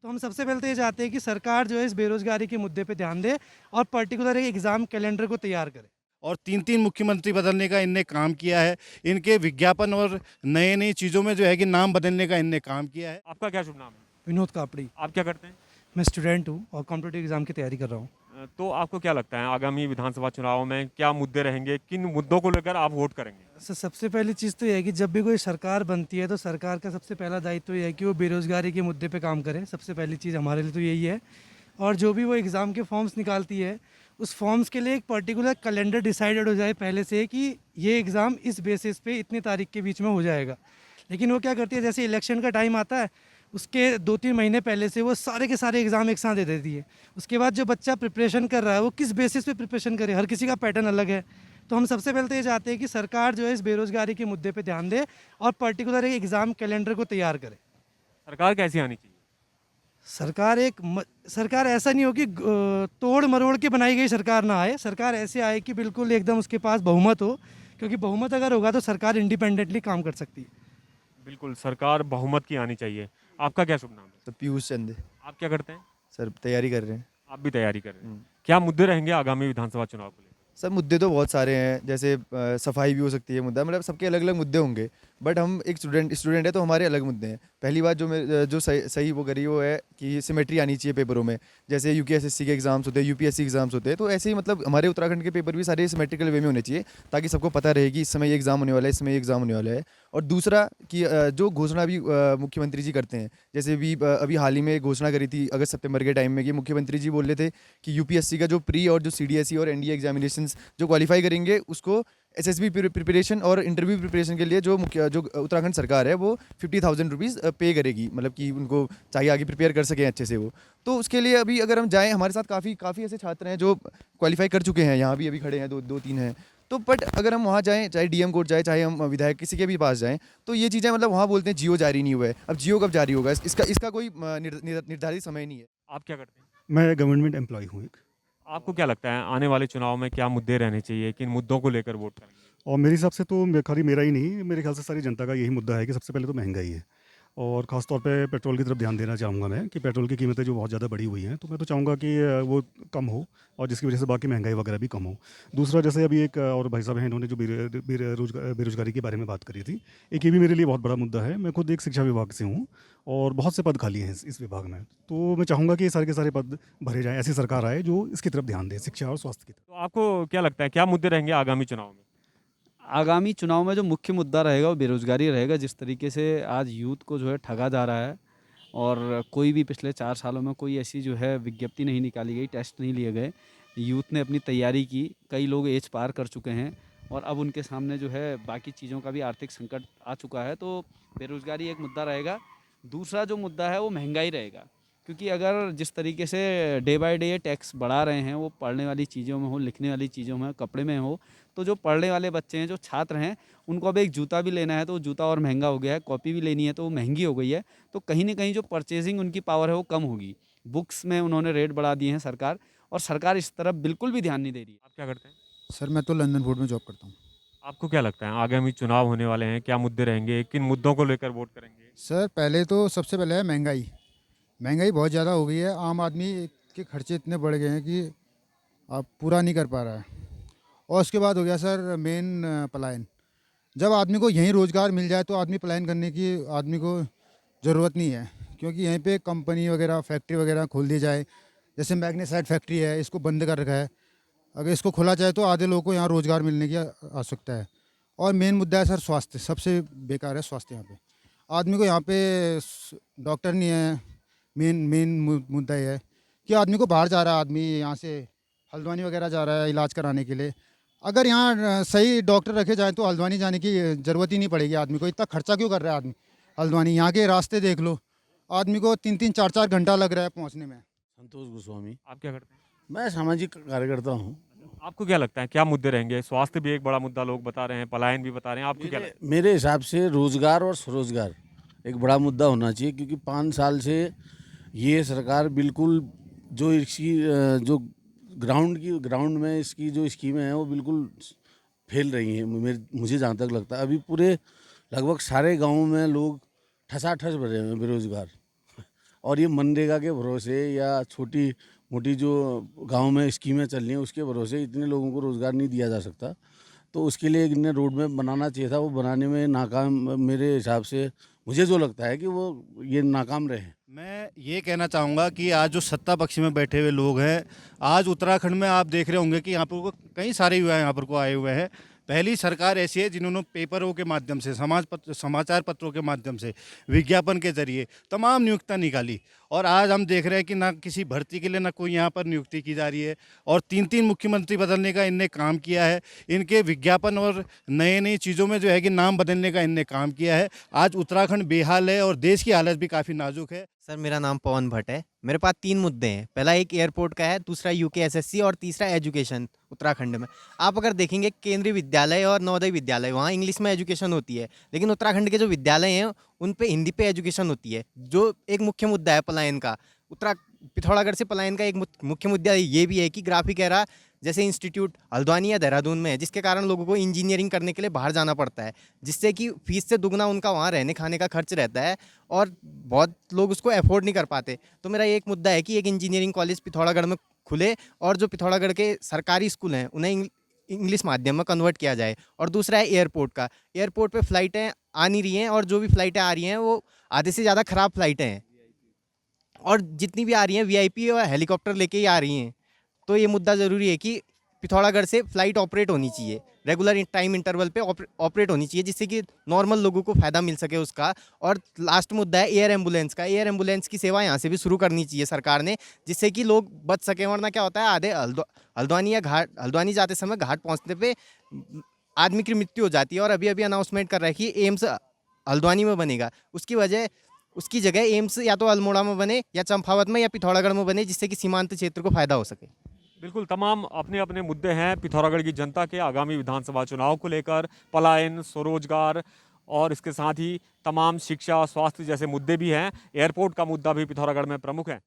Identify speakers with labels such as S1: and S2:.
S1: तो हम सबसे पहले तो ये चाहते हैं कि सरकार जो है इस बेरोज़गारी के मुद्दे पे ध्यान दे और पर्टिकुलर एक एग्ज़ाम कैलेंडर को तैयार करे।
S2: और 3-3 मुख्यमंत्री बदलने का इनने काम किया है। इनके विज्ञापन और नई-नई चीज़ों में जो है कि नाम बदलने का इनने काम किया है।
S3: आपका क्या शुभ नाम है?
S1: विनोद कापड़ी।
S3: आप क्या करते हैं?
S1: मैं स्टूडेंट हूँ और कॉम्पिटिटिव एग्ज़ाम की तैयारी कर रहा हूँ।
S3: तो आपको क्या लगता है आगामी विधानसभा चुनाव में क्या मुद्दे रहेंगे? किन मुद्दों को लेकर आप वोट करेंगे?
S1: सबसे पहली चीज़ तो ये है कि जब भी कोई सरकार बनती है तो सरकार का सबसे पहला दायित्व ये है कि वो बेरोज़गारी के मुद्दे पे काम करे। सबसे पहली चीज़ हमारे लिए तो यही है। और जो भी वो एग्ज़ाम के फॉर्म्स निकालती है, उस फॉर्म्स के लिए एक पर्टिकुलर कैलेंडर डिसाइडेड हो जाए पहले से कि ये एग्ज़ाम इस बेसिस पे इतनी तारीख के बीच में हो जाएगा। लेकिन वो क्या करती है, जैसे इलेक्शन का टाइम आता है उसके 2-3 महीने पहले से वो सारे के सारे एग्ज़ाम एक साथ दे देती है। उसके बाद जो बच्चा प्रिपरेशन कर रहा है वो किस बेसिस पे प्रिपरेशन करे, हर किसी का पैटर्न अलग है। तो हम सबसे पहले तो ये चाहते हैं कि सरकार जो है इस बेरोज़गारी के मुद्दे पे ध्यान दे और पर्टिकुलर एक एग्ज़ाम कैलेंडर को तैयार करे।
S3: सरकार कैसी आनी चाहिए?
S1: सरकार ऐसा नहीं हो कि तोड़ मरोड़ के बनाई गई सरकार ना आए। सरकार ऐसे आए कि बिल्कुल एकदम उसके पास बहुमत हो, क्योंकि बहुमत अगर होगा तो सरकार इंडिपेंडेंटली काम कर सकती है।
S3: बिल्कुल, सरकार बहुमत की आनी चाहिए। आपका क्या शुभ नाम है?
S4: सर पीयूष चंद।
S3: आप क्या करते हैं?
S4: सर तैयारी कर रहे हैं।
S3: आप भी तैयारी कर रहे हैं। क्या मुद्दे रहेंगे आगामी विधानसभा चुनाव को लेकर?
S4: सर मुद्दे तो बहुत सारे हैं, जैसे सफाई भी हो सकती है मुद्दा, मतलब सबके अलग अलग मुद्दे होंगे। बट हम एक स्टूडेंट है तो हमारे अलग मुद्दे हैं। पहली बात जो सही वो करी वो है कि सिमेट्री आनी चाहिए पेपरों में। जैसे यूकेएसएससी के एग्जाम्स होते हैं, यूपीएससी एग्जाम्स होते हैं, तो ऐसे ही मतलब हमारे उत्तराखंड के पेपर भी सारे सिमेट्रिकल वे में होने चाहिए, ताकि सबको पता रहे कि इस समय ये एग्जाम होने वाला है, इस समय ये एग्जाम होने वाला है। और दूसरा कि जो घोषणा भी मुख्यमंत्री जी करते हैं, जैसे भी अभी हाल ही में घोषणा करी थी अगस्त सितंबर के टाइम में कि मुख्यमंत्री जी बोल रहे थे कि यूपीएससी का जो प्री और जो सीडीएसई और एनडीए एग्जामिनेशंस जो क्वालिफाई करेंगे उसको एसएसबी प्रिपरेशन और इंटरव्यू प्रिपरेशन के लिए जो उत्तराखंड सरकार है वो 50,000 रुपीज़ पे करेगी, मतलब कि उनको चाहिए आगे प्रिपेयर कर सकें अच्छे से वो। तो उसके लिए अभी अगर हम जाएँ, हमारे साथ काफ़ी ऐसे छात्र हैं जो क्वालिफाई कर चुके हैं, यहाँ भी अभी खड़े हैं, दो तीन हैं। तो बट अगर हम वहाँ जाएँ, चाहे डीएम कोर्ट जाए, चाहे हम विधायक किसी के भी पास जाएँ, तो ये चीज़ें मतलब वहाँ बोलते हैं जियो जारी नहीं हुआ है। अब जियो कब जारी होगा, इसका कोई निर्धारित समय नहीं है।
S3: आप क्या करते हैं?
S5: मैं गवर्नमेंट एम्प्लॉय हूँ एक।
S3: आपको क्या लगता है आने वाले चुनाव में क्या मुद्दे रहने चाहिए? किन मुद्दों को लेकर वोट करेंगे?
S5: और मेरे हिसाब से तो खाली मेरा ही नहीं, मेरे ख्याल से सारी जनता का यही मुद्दा है कि सबसे पहले तो महंगाई है। और ख़ास तौर पे पेट्रोल की तरफ ध्यान देना चाहूँगा मैं कि पेट्रोल की कीमतें जो बहुत ज़्यादा बढ़ी हुई हैं, तो मैं तो चाहूँगा कि वो कम हो और जिसकी वजह से बाकी महंगाई वगैरह भी कम हो। दूसरा, जैसे अभी एक और भाई साहब हैं, इन्होंने जो बेरोज़गारी के बारे में बात करी थी, एक ये भी मेरे लिए बहुत बड़ा मुद्दा है। मैं खुद एक शिक्षा विभाग से हूँ और बहुत से पद खाली हैं इस विभाग में। तो मैं चाहूँगा कि ये सारे के सारे पद भरे जाएँ, ऐसी सरकार आए जो इसकी तरफ ध्यान दे, शिक्षा और स्वास्थ्य की तरफ।
S3: तो आपको क्या लगता है क्या मुद्दे रहेंगे आगामी चुनाव में?
S6: आगामी चुनाव में जो मुख्य मुद्दा रहेगा वो बेरोज़गारी रहेगा। जिस तरीके से आज यूथ को जो है ठगा जा रहा है और कोई भी पिछले 4 सालों में कोई ऐसी जो है विज्ञप्ति नहीं निकाली गई, टेस्ट नहीं लिए गए। यूथ ने अपनी तैयारी की, कई लोग एज पार कर चुके हैं और अब उनके सामने जो है बाकी चीज़ों का भी आर्थिक संकट आ चुका है, तो बेरोज़गारी एक मुद्दा रहेगा। दूसरा जो मुद्दा है वो महंगाई रहेगा, क्योंकि अगर जिस तरीके से डे बाय डे टैक्स बढ़ा रहे हैं, वो पढ़ने वाली चीज़ों में हो, लिखने वाली चीज़ों में, कपड़े में हो, तो जो पढ़ने वाले बच्चे हैं, जो छात्र हैं, उनको अब एक जूता भी लेना है तो वो जूता और महंगा हो गया है, कॉपी भी लेनी है तो वो महंगी हो गई है। तो कहीं न कहीं जो परचेज़िंग उनकी पावर है वो कम होगी। बुक्स में उन्होंने रेट बढ़ा दिए हैं सरकार, और सरकार इस तरफ बिल्कुल भी ध्यान नहीं दे रही है।
S3: आप क्या करते हैं?
S7: सर मैं तो लंदन फूड में जॉब करता हूँ।
S3: आपको क्या लगता है आगामी चुनाव होने वाले हैं, क्या मुद्दे रहेंगे? किन मुद्दों को लेकर वोट करेंगे?
S7: सर पहले तो सबसे पहले है महंगाई। महंगाई बहुत ज़्यादा हो गई है, आम आदमी के खर्चे इतने बढ़ गए हैं कि आप पूरा नहीं कर पा रहा है। और उसके बाद हो गया सर मेन पलायन। जब आदमी को यहीं रोज़गार मिल जाए तो आदमी पलायन करने की आदमी को ज़रूरत नहीं है, क्योंकि यहीं पे कंपनी वगैरह फैक्ट्री वगैरह खोल दी जाए। जैसे मैग्नेसाइट फैक्ट्री है, इसको बंद कर रखा है। अगर इसको खोला जाए तो आधे लोगों को यहाँ रोज़गार मिलने की आवश्यकता है। और मेन मुद्दा है सर स्वास्थ्य, सबसे बेकार है स्वास्थ्य यहाँ पे। आदमी को यहाँ पे डॉक्टर नहीं है। मेन मुद्दा ये है कि आदमी को बाहर जा रहा है, आदमी यहाँ से हल्द्वानी वगैरह जा रहा है इलाज कराने के लिए। अगर यहाँ सही डॉक्टर रखे जाएँ तो हल्द्वानी जाने की ज़रूरत ही नहीं पड़ेगी आदमी को। इतना खर्चा क्यों कर रहा है आदमी हल्द्वानी? यहाँ के रास्ते देख लो, आदमी को 3-3 4-4 घंटा लग रहा है पहुँचने में।
S8: संतोष गोस्वामी।
S3: आप क्या करते हैं?
S8: मैं सामाजिक कार्यकर्ता हूँ।
S3: आपको क्या लगता है क्या मुद्दे रहेंगे? स्वास्थ्य भी एक बड़ा मुद्दा लोग बता रहे हैं, पलायन भी बता रहे हैं। आपको क्या लगता है?
S8: मेरे हिसाब से रोजगार और स्वरोजगार एक बड़ा मुद्दा होना चाहिए, क्योंकि 5 साल से ये सरकार बिल्कुल जो इसकी जो ग्राउंड में इसकी जो स्कीमें हैं वो बिल्कुल फेल रही हैं। मुझे जहाँ तक लगता है अभी पूरे लगभग सारे गाँव में लोग ठसाठस भरे हुए हैं बेरोजगार। और ये मनरेगा के भरोसे या छोटी मोटी जो गांव में स्कीमें चल रही हैं उसके भरोसे इतने लोगों को रोज़गार नहीं दिया जा सकता। तो उसके लिए इन्हें रोड मैप बनाना चाहिए था, वो बनाने में नाकाम मेरे हिसाब से मुझे जो लगता है कि वो ये नाकाम रहे।
S2: मैं ये कहना चाहूँगा कि आज जो सत्ता पक्ष में बैठे हुए लोग हैं, आज उत्तराखंड में आप देख रहे होंगे कि यहाँ पर को कई सारे युवा यहाँ पर को आए हुए हैं। पहली सरकार ऐसी है जिन्होंने पेपरों के माध्यम से, समाचार पत्रों के माध्यम से, विज्ञापन के जरिए तमाम नियुक्तियाँ निकाली और आज हम देख रहे हैं कि ना किसी भर्ती के लिए ना कोई यहाँ पर नियुक्ति की जा रही है और 3-3 मुख्यमंत्री बदलने का इनने काम किया है। इनके विज्ञापन और नई चीज़ों में जो है कि नाम बदलने का इनने काम किया है। आज उत्तराखंड बेहाल है और देश की हालत भी काफ़ी नाजुक है।
S9: सर मेरा नाम पवन भट्ट है। मेरे पास 3 मुद्दे हैं। पहला एक एयरपोर्ट का है, दूसरा यूकेएसएससी और तीसरा एजुकेशन उत्तराखंड में। आप अगर देखेंगे केंद्रीय विद्यालय और नवोदय विद्यालय वहाँ इंग्लिश में एजुकेशन होती है, लेकिन उत्तराखंड के जो विद्यालय हैं उन पे हिंदी पे एजुकेशन होती है, जो एक मुख्य मुद्दा है पलायन का। पिथौरागढ़ से पलायन का एक मुख्य मुद्दा ये भी है कि ग्राफिक एरा जैसे इंस्टीट्यूट हल्द्वानी या देहरादून में है, जिसके कारण लोगों को इंजीनियरिंग करने के लिए बाहर जाना पड़ता है, जिससे कि फीस से दुगना उनका वहाँ रहने खाने का खर्च रहता है और बहुत लोग उसको अफोर्ड नहीं कर पाते। तो मेरा एक मुद्दा है कि एक इंजीनियरिंग कॉलेज पिथौरागढ़ में खुले और जो पिथौरागढ़ के सरकारी स्कूल हैं उन्हें इंग्लिश माध्यम में कन्वर्ट किया जाए। और दूसरा है एयरपोर्ट का। एयरपोर्ट पे फ़्लाइटें आ नहीं रही हैं और जो भी फ़्लाइटें आ रही हैं वो आधे से ज़्यादा ख़राब फ़्लाइटें हैं और जितनी भी आ रही हैं वीआईपी और हेलीकॉप्टर लेके ही आ रही हैं। तो ये मुद्दा ज़रूरी है कि पिथौरागढ़ से फ़्लाइट ऑपरेट होनी चाहिए, रेगुलर टाइम इंटरवल पे ऑपरेट होनी चाहिए, जिससे कि नॉर्मल लोगों को फ़ायदा मिल सके उसका। और लास्ट मुद्दा है एयर एम्बुलेंस का। एयर एम्बुलेंस की सेवा यहाँ से भी शुरू करनी चाहिए सरकार ने, जिससे कि लोग बच सकें। वरना क्या होता है, आधे हल्द्वानी जाते समय घाट पहुँचने पे आदमी की मृत्यु हो जाती है और अभी अभी अनाउंसमेंट कर रहा है कि एम्स हल्द्वानी में बनेगा। उसकी जगह एम्स या तो अल्मोड़ा में बने या चंपावत में या पिथौरागढ़ में बने, जिससे कि सीमांत क्षेत्र को फ़ायदा हो सके।
S3: बिल्कुल, तमाम अपने अपने मुद्दे हैं पिथौरागढ़ की जनता के आगामी विधानसभा चुनाव को लेकर। पलायन, स्वरोजगार और इसके साथ ही तमाम शिक्षा, स्वास्थ्य जैसे मुद्दे भी हैं। एयरपोर्ट का मुद्दा भी पिथौरागढ़ में प्रमुख है।